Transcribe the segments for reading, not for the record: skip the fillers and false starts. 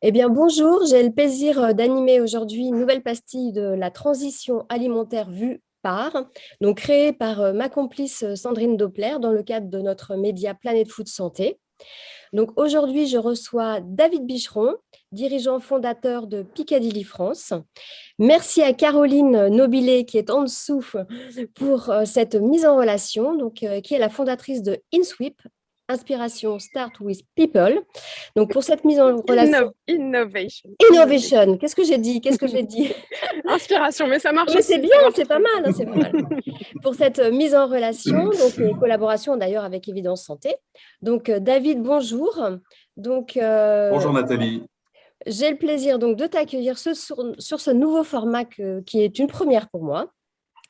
Eh bien, bonjour, j'ai le plaisir d'animer aujourd'hui une nouvelle pastille de la transition alimentaire vue par, donc créée par ma complice Sandrine Doppler dans le cadre de notre média Planète Food Santé. Donc aujourd'hui, je reçois David Bicheron, dirigeant fondateur de Piccadilly France. Merci à Caroline Nobilet qui est en dessous pour cette mise en relation, qui est la fondatrice de InSweep, Inspiration Start with People. Donc pour cette mise en relation, Innovation. Innovation, qu'est-ce que j'ai dit? Qu'est-ce que j'ai dit? Inspiration, mais ça marche Mais aussi. c'est bien, c'est pas mal, hein, c'est pas mal. Pour cette mise en relation, et collaboration d'ailleurs avec Évidence Santé. Donc David, bonjour. Donc Bonjour Nathalie. j'ai le plaisir donc de t'accueillir sur ce nouveau format qui est une première pour moi.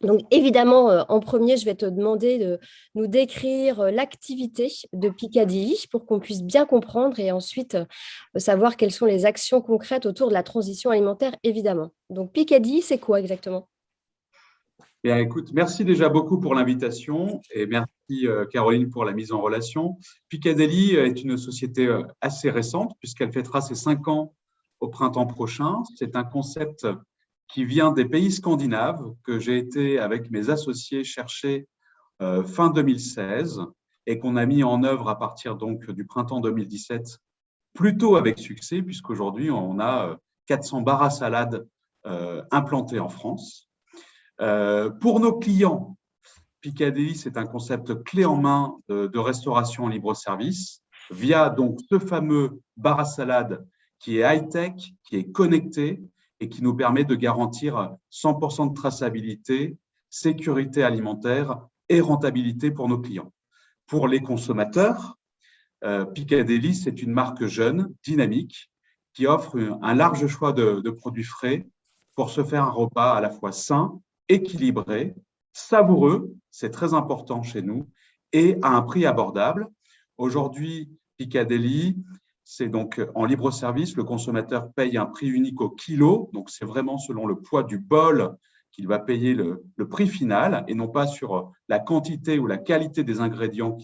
Donc, évidemment, en premier, je vais te demander de nous décrire l'activité de Piccadilly pour qu'on puisse bien comprendre et ensuite savoir quelles sont les actions concrètes autour de la transition alimentaire, évidemment. Donc, Piccadilly, c'est quoi exactement? Bien, écoute, merci déjà beaucoup pour l'invitation et merci Caroline pour la mise en relation. Piccadilly est une société assez récente puisqu'elle fêtera ses 5 ans au printemps prochain. C'est un concept qui vient des pays scandinaves que j'ai été avec mes associés chercher fin 2016 et qu'on a mis en œuvre à partir donc du printemps 2017, plutôt avec succès puisqu'aujourd'hui on a 400 bars à salade implantés en France. Pour nos clients, Piccadilly, c'est un concept clé en main de restauration en libre-service via donc ce fameux bar à salade qui est high-tech, qui est connecté et qui nous permet de garantir 100% de traçabilité, sécurité alimentaire et rentabilité pour nos clients. Pour les consommateurs, Piccadilly, c'est une marque jeune, dynamique, qui offre un large choix de produits frais pour se faire un repas à la fois sain, équilibré, savoureux, c'est très important chez nous, et à un prix abordable. Aujourd'hui, Piccadilly, c'est donc en libre service, le consommateur paye un prix unique au kilo, donc c'est vraiment selon le poids du bol qu'il va payer le prix final et non pas sur la quantité ou la qualité des ingrédients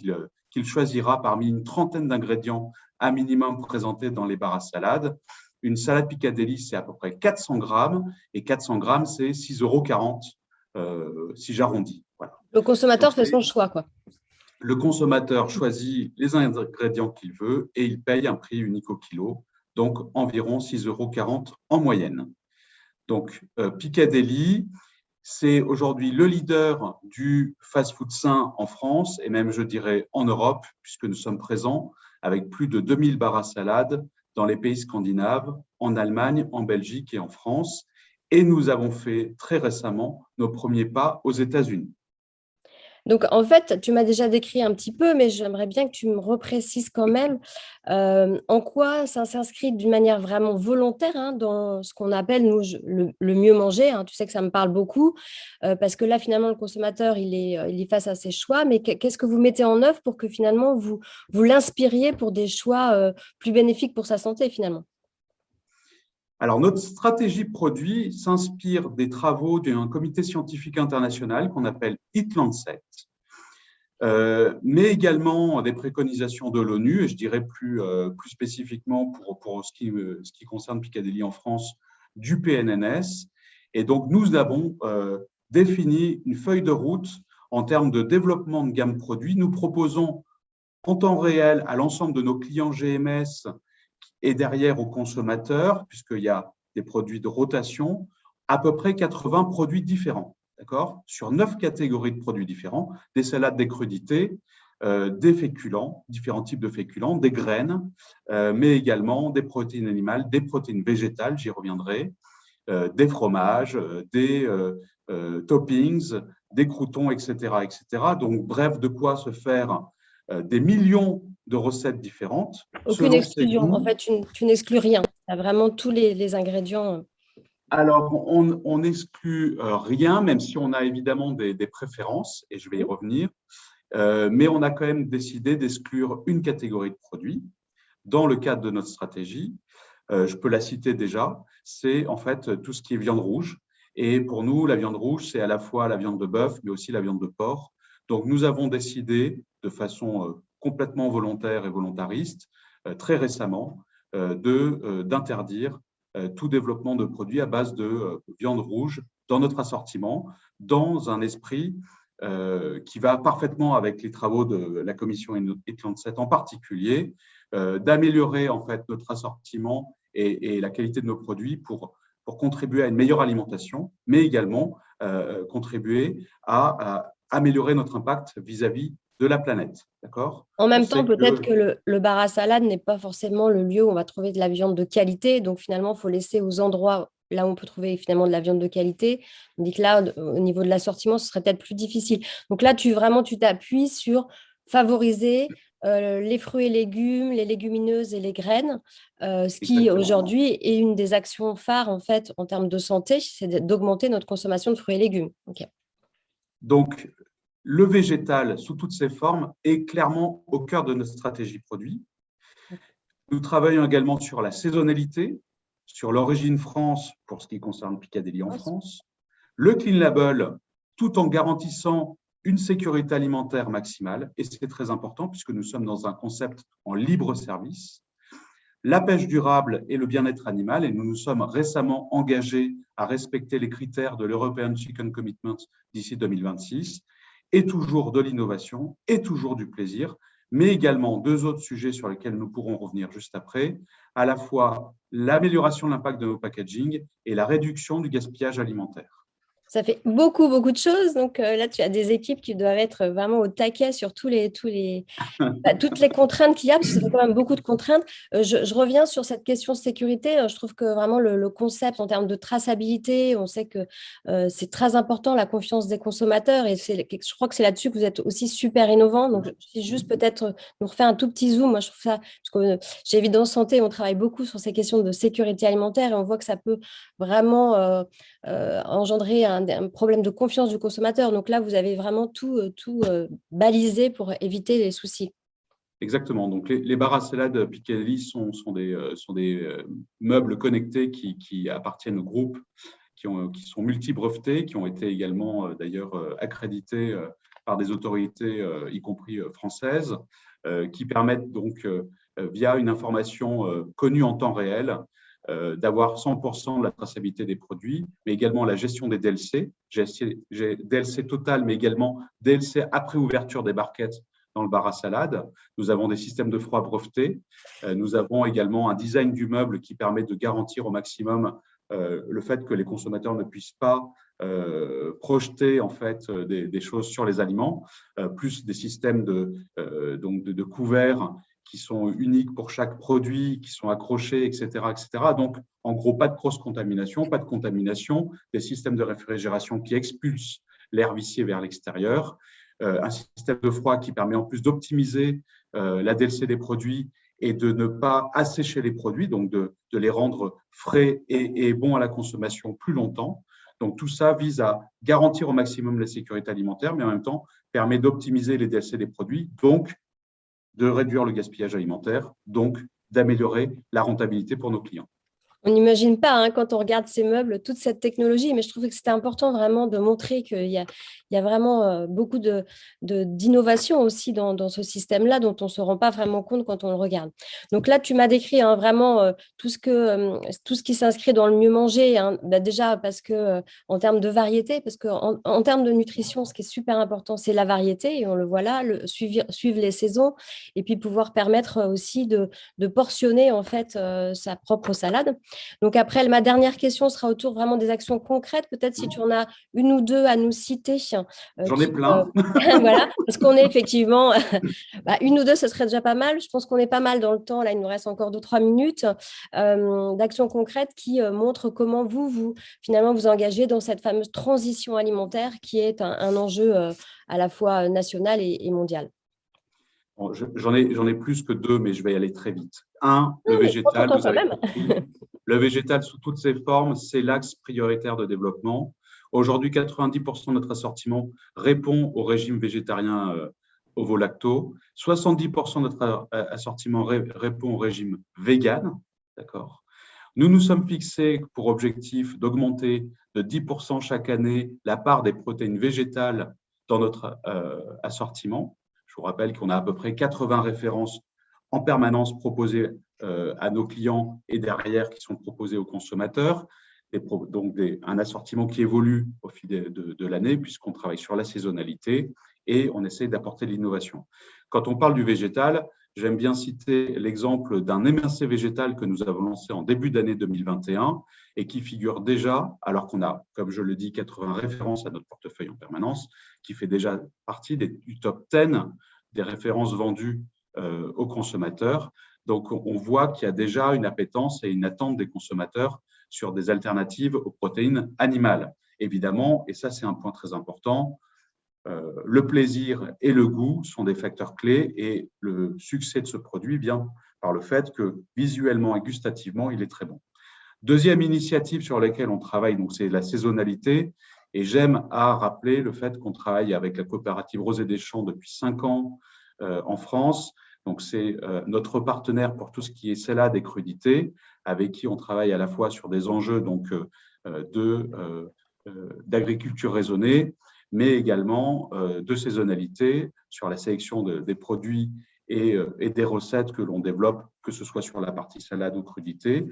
qu'il choisira parmi une trentaine d'ingrédients à minimum présentés dans les bars à salade. Une salade Piccadilly, c'est à peu près 400 grammes et 400 grammes, c'est 6,40 € si j'arrondis. Voilà. Le consommateur fait son choix, quoi. Le consommateur choisit les ingrédients qu'il veut et il paye un prix unique au kilo, donc environ 6,40 € en moyenne. Donc, Piccadilly, c'est aujourd'hui le leader du fast-food sain en France et même, je dirais, en Europe, puisque nous sommes présents avec plus de 2000 bars à salade dans les pays scandinaves, en Allemagne, en Belgique et en France. Et nous avons fait très récemment nos premiers pas aux États-Unis. Donc, en fait, tu m'as déjà décrit un petit peu, mais j'aimerais bien que tu me reprécises quand même en quoi ça s'inscrit d'une manière vraiment volontaire dans ce qu'on appelle, nous, le mieux manger. Tu sais que ça me parle beaucoup parce que là, finalement, le consommateur, il est face à ses choix. Mais qu'est-ce que vous mettez en œuvre pour que finalement, vous l'inspiriez pour des choix plus bénéfiques pour sa santé, finalement? Alors, notre stratégie produit s'inspire des travaux d'un comité scientifique international qu'on appelle Eat-Lancet, mais également des préconisations de l'ONU, et je dirais plus spécifiquement pour ce qui concerne Piccadilly en France, du PNNS. Et donc, nous avons défini une feuille de route en termes de développement de gamme produits. Nous proposons en temps réel à l'ensemble de nos clients GMS et derrière aux consommateurs, puisqu'il y a des produits de rotation, à peu près 80 produits différents, d'accord, sur 9 catégories de produits différents, des salades, des crudités, des féculents, différents types de féculents, des graines, mais également des protéines animales, des protéines végétales, j'y reviendrai, des fromages, des toppings, des croûtons, etc., etc. Donc, bref, de quoi se faire des millions de recettes différentes. Aucune exclusion. En fait, tu n'exclus rien. Tu as vraiment tous les ingrédients. Alors, on n'exclut rien, même si on a évidemment des préférences, et je vais y revenir, mais on a quand même décidé d'exclure une catégorie de produits dans le cadre de notre stratégie. Je peux la citer déjà, c'est en fait tout ce qui est viande rouge. Et pour nous, la viande rouge, c'est à la fois la viande de bœuf, mais aussi la viande de porc. Donc, nous avons décidé de façon complètement volontaire et volontariste, très récemment, d'interdire tout développement de produits à base de viande rouge dans notre assortiment, dans un esprit qui va parfaitement avec les travaux de la commission EAT-Lancet en particulier, d'améliorer en fait notre assortiment et la qualité de nos produits pour contribuer à une meilleure alimentation, mais également contribuer à améliorer notre impact vis-à-vis de la planète. D'accord ? En même temps, peut-être que le bar à salade n'est pas forcément le lieu où on va trouver de la viande de qualité. Donc, finalement, il faut laisser aux endroits là où on peut trouver finalement de la viande de qualité. On dit que là, au niveau de l'assortiment, ce serait peut-être plus difficile. Donc là, tu t'appuies sur favoriser les fruits et légumes, les légumineuses et les graines, ce qui aujourd'hui est une des actions phares en fait en termes de santé, c'est d'augmenter notre consommation de fruits et légumes. Okay. Donc, le végétal, sous toutes ses formes, est clairement au cœur de notre stratégie produit. Nous travaillons également sur la saisonnalité, sur l'origine France pour ce qui concerne Piccadilly en France, le Clean Label, tout en garantissant une sécurité alimentaire maximale, et c'est très important puisque nous sommes dans un concept en libre service, la pêche durable et le bien-être animal, et nous nous sommes récemment engagés à respecter les critères de l'European Chicken Commitment d'ici 2026, et toujours de l'innovation, et toujours du plaisir, mais également deux autres sujets sur lesquels nous pourrons revenir juste après, à la fois l'amélioration de l'impact de nos packaging et la réduction du gaspillage alimentaire. Ça fait beaucoup, beaucoup de choses. Donc là, tu as des équipes qui doivent être vraiment au taquet sur toutes les contraintes qu'il y a, parce que ça fait quand même beaucoup de contraintes. Je reviens sur cette question de sécurité. Je trouve que vraiment le concept en termes de traçabilité, on sait que c'est très important, la confiance des consommateurs. Et je crois que c'est là-dessus que vous êtes aussi super innovant. Donc, si juste peut-être nous refaire un tout petit zoom. Moi, je trouve ça, parce que chez Évidence Santé, on travaille beaucoup sur ces questions de sécurité alimentaire et on voit que ça peut vraiment engendrer un problème de confiance du consommateur. Donc là, vous avez vraiment tout balisé pour éviter les soucis. Exactement. Donc, les bars à salade Piccadilly sont des meubles connectés qui appartiennent au groupe, qui sont multi-brevetés, qui ont été également d'ailleurs accrédités par des autorités, y compris françaises, qui permettent donc, via une information connue en temps réel, d'avoir 100% de la traçabilité des produits, mais également la gestion des DLC, DLC total, mais également DLC après ouverture des barquettes dans le bar à salade. Nous avons des systèmes de froid brevetés. Nous avons également un design du meuble qui permet de garantir au maximum le fait que les consommateurs ne puissent pas projeter en fait des choses sur les aliments, plus des systèmes de couverts qui sont uniques pour chaque produit, qui sont accrochés, etc., etc. Donc, en gros, pas de cross-contamination, pas de contamination, des systèmes de réfrigération qui expulsent l'air vicié vers l'extérieur, un système de froid qui permet en plus d'optimiser la DLC des produits et de ne pas assécher les produits, donc de les rendre frais et bons à la consommation plus longtemps. Donc, tout ça vise à garantir au maximum la sécurité alimentaire, mais en même temps permet d'optimiser les DLC des produits, donc de réduire le gaspillage alimentaire, donc d'améliorer la rentabilité pour nos clients. On n'imagine pas, quand on regarde ces meubles, toute cette technologie, mais je trouvais que c'était important vraiment de montrer qu'il y a vraiment beaucoup d'innovation aussi dans ce système-là dont on ne se rend pas vraiment compte quand on le regarde. Donc là, tu m'as décrit vraiment tout ce qui s'inscrit dans le mieux manger, déjà parce que en termes de variété, parce qu'en termes de nutrition, ce qui est super important, c'est la variété, et on le voit là, suivre les saisons, et puis pouvoir permettre aussi de portionner en fait sa propre salade. Donc après, ma dernière question sera autour vraiment des actions concrètes. Peut-être si tu en as une ou deux à nous citer. J'en ai plein. Voilà, parce qu'on est effectivement… une ou deux, ce serait déjà pas mal. Je pense qu'on est pas mal dans le temps. Là, il nous reste encore 2-3 minutes d'actions concrètes qui montrent comment vous finalement vous engagez dans cette fameuse transition alimentaire qui est un enjeu à la fois national et mondial. Bon, j'en ai plus que deux, mais je vais y aller très vite. Le végétal, vous avez compris. Le végétal sous toutes ses formes, c'est l'axe prioritaire de développement. Aujourd'hui, 90% de notre assortiment répond au régime végétarien ovo-lacto. 70% de notre assortiment répond au régime vegan. D'accord. Nous nous sommes fixés pour objectif d'augmenter de 10% chaque année la part des protéines végétales dans notre assortiment. Je vous rappelle qu'on a à peu près 80 références en permanence proposés à nos clients et derrière qui sont proposés aux consommateurs. Donc, un assortiment qui évolue au fil de l'année puisqu'on travaille sur la saisonnalité et on essaie d'apporter de l'innovation. Quand on parle du végétal, j'aime bien citer l'exemple d'un émincé végétal que nous avons lancé en début d'année 2021 et qui figure déjà, alors qu'on a, comme je le dis, 80 références à notre portefeuille en permanence, qui fait déjà partie du top 10 des références vendues aux consommateurs. Donc, on voit qu'il y a déjà une appétence et une attente des consommateurs sur des alternatives aux protéines animales. Évidemment, et ça c'est un point très important, le plaisir et le goût sont des facteurs clés et le succès de ce produit vient par le fait que visuellement et gustativement, il est très bon. Deuxième initiative sur laquelle on travaille, c'est la saisonnalité. Et j'aime à rappeler le fait qu'on travaille avec la coopérative Rosée des Champs depuis 5 ans en France. Donc, c'est notre partenaire pour tout ce qui est salade et crudité, avec qui on travaille à la fois sur des enjeux d'agriculture raisonnée, mais également de saisonnalité sur la sélection des produits et des recettes que l'on développe, que ce soit sur la partie salade ou crudité.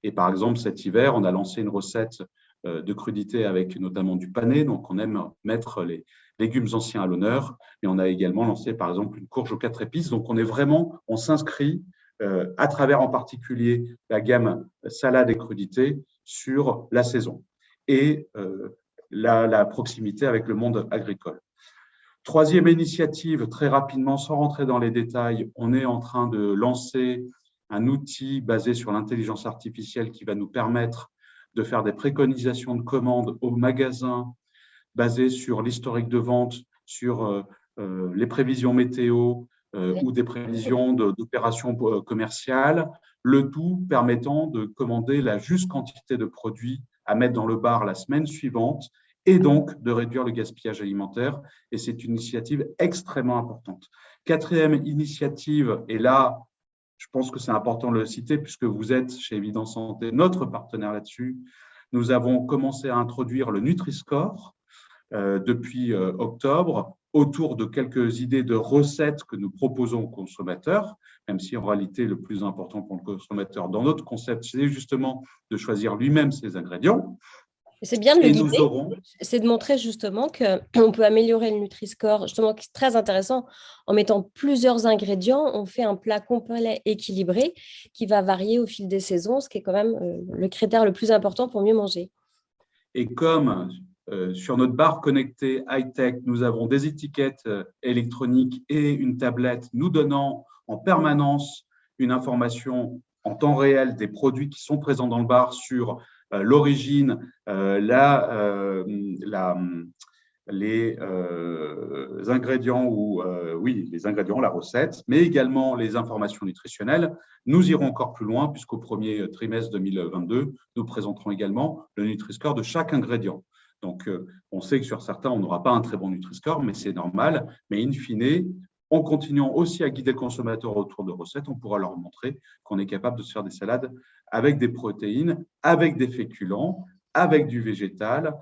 Et par exemple, cet hiver, on a lancé une recette de crudité avec notamment du panais. Donc, on aime mettre les légumes anciens à l'honneur. Et on a également lancé, par exemple, une courge aux 4 épices. Donc, on s'inscrit à travers en particulier la gamme salade et crudité sur la saison et la proximité avec le monde agricole. Troisième initiative, très rapidement, sans rentrer dans les détails, on est en train de lancer un outil basé sur l'intelligence artificielle qui va nous permettre de faire des préconisations de commandes au magasin basées sur l'historique de vente, sur les prévisions météo ou des prévisions d'opérations commerciales, le tout permettant de commander la juste quantité de produits à mettre dans le bar la semaine suivante et donc de réduire le gaspillage alimentaire. Et c'est une initiative extrêmement importante. Quatrième initiative, et là, je pense que c'est important de le citer puisque vous êtes chez Evidence Santé notre partenaire là-dessus. Nous avons commencé à introduire le Nutri-Score depuis octobre autour de quelques idées de recettes que nous proposons aux consommateurs, même si en réalité le plus important pour le consommateur dans notre concept, c'est justement de choisir lui-même ses ingrédients. C'est bien de le guider, c'est de montrer justement qu'on peut améliorer le Nutri-Score, justement, qui est très intéressant, en mettant plusieurs ingrédients, on fait un plat complet équilibré qui va varier au fil des saisons, ce qui est quand même le critère le plus important pour mieux manger. Et comme sur notre barre connectée high-tech, nous avons des étiquettes électroniques et une tablette nous donnant en permanence une information en temps réel des produits qui sont présents dans le bar sur l'origine, les ingrédients les ingrédients, la recette, mais également les informations nutritionnelles. Nous irons encore plus loin puisqu'au premier trimestre 2022, nous présenterons également le Nutri-Score de chaque ingrédient. Donc, on sait que sur certains, on n'aura pas un très bon Nutri-Score, mais c'est normal. Mais in fine, en continuant aussi à guider le consommateur autour de recettes, on pourra leur montrer qu'on est capable de se faire des salades avec des protéines, avec des féculents, avec du végétal,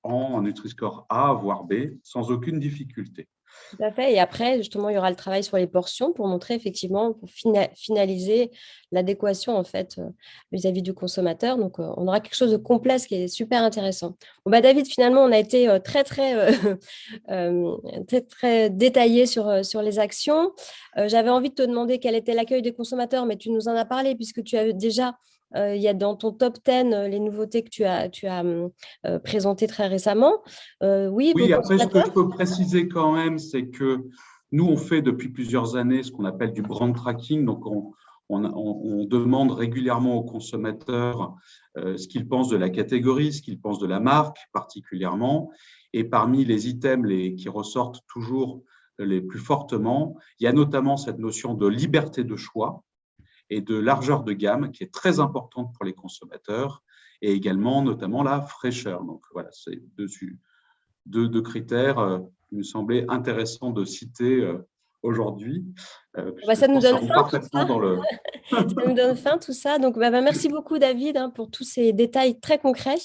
en Nutri-Score A, voire B, sans aucune difficulté. Tout à fait. Et après, justement, il y aura le travail sur les portions pour montrer effectivement, pour finaliser l'adéquation en fait vis-à-vis du consommateur. Donc, on aura quelque chose de complet, ce qui est super intéressant. Bon, David, finalement, on a été très détaillé sur les actions. J'avais envie de te demander quel était l'accueil des consommateurs, mais tu nous en as parlé puisque tu as déjà il y a dans ton top 10 les nouveautés que tu as présentées très récemment. Oui, après, ce que je peux préciser quand même, c'est que nous, on fait depuis plusieurs années ce qu'on appelle du brand tracking. Donc, on demande régulièrement aux consommateurs ce qu'ils pensent de la catégorie, ce qu'ils pensent de la marque particulièrement. Et parmi les items qui ressortent toujours les plus fortement, il y a notamment cette notion de liberté de choix et de largeur de gamme qui est très importante pour les consommateurs et également notamment la fraîcheur. Donc voilà, c'est deux critères qui me semblaient intéressants de citer aujourd'hui. puisque Ça je nous pense que ça donne rentre faim tout parfaitement ça. dans le… Ça nous donne faim tout ça. Donc, merci beaucoup, David, pour tous ces détails très concrets.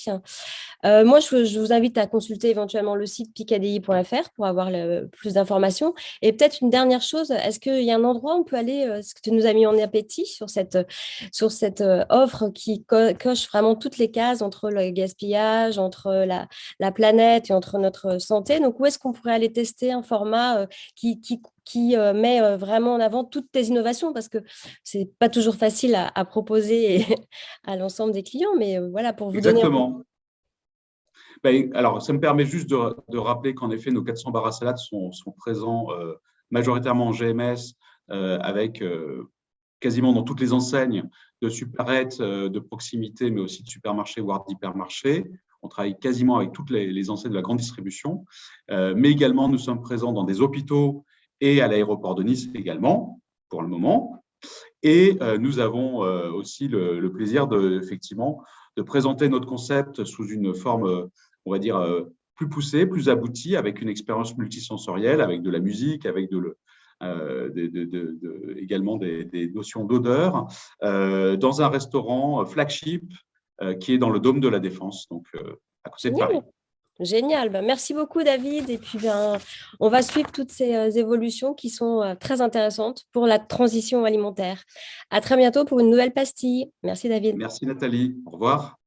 Moi, je vous invite à consulter éventuellement le site picadilly.fr pour avoir plus d'informations. Et peut-être une dernière chose, est-ce qu'il y a un endroit où on peut aller, ce que tu nous as mis en appétit sur cette offre qui coche vraiment toutes les cases entre le gaspillage, entre la planète et entre notre santé. Donc, où est-ce qu'on pourrait aller tester un format qui met vraiment en avant toutes tes innovations, parce que c'est pas toujours facile à proposer à l'ensemble des clients, mais voilà, pour vous donner… Exactement. Alors, ça me permet juste de rappeler qu'en effet, nos 400 bars à salade sont présents majoritairement en GMS, avec quasiment dans toutes les enseignes de supérettes de proximité, mais aussi de supermarchés, voire d'hypermarchés. On travaille quasiment avec toutes les enseignes de la grande distribution. Mais également, nous sommes présents dans des hôpitaux et à l'aéroport de Nice également, pour le moment. Et nous avons aussi le plaisir effectivement, de présenter notre concept sous une forme, on va dire, plus poussée, plus aboutie, avec une expérience multisensorielle, avec de la musique, avec également des notions d'odeur, dans un restaurant flagship qui est dans le Dôme de la Défense, donc à côté de Paris. Génial. Merci beaucoup, David. Et puis, on va suivre toutes ces évolutions qui sont très intéressantes pour la transition alimentaire. À très bientôt pour une nouvelle pastille. Merci, David. Merci, Nathalie. Au revoir.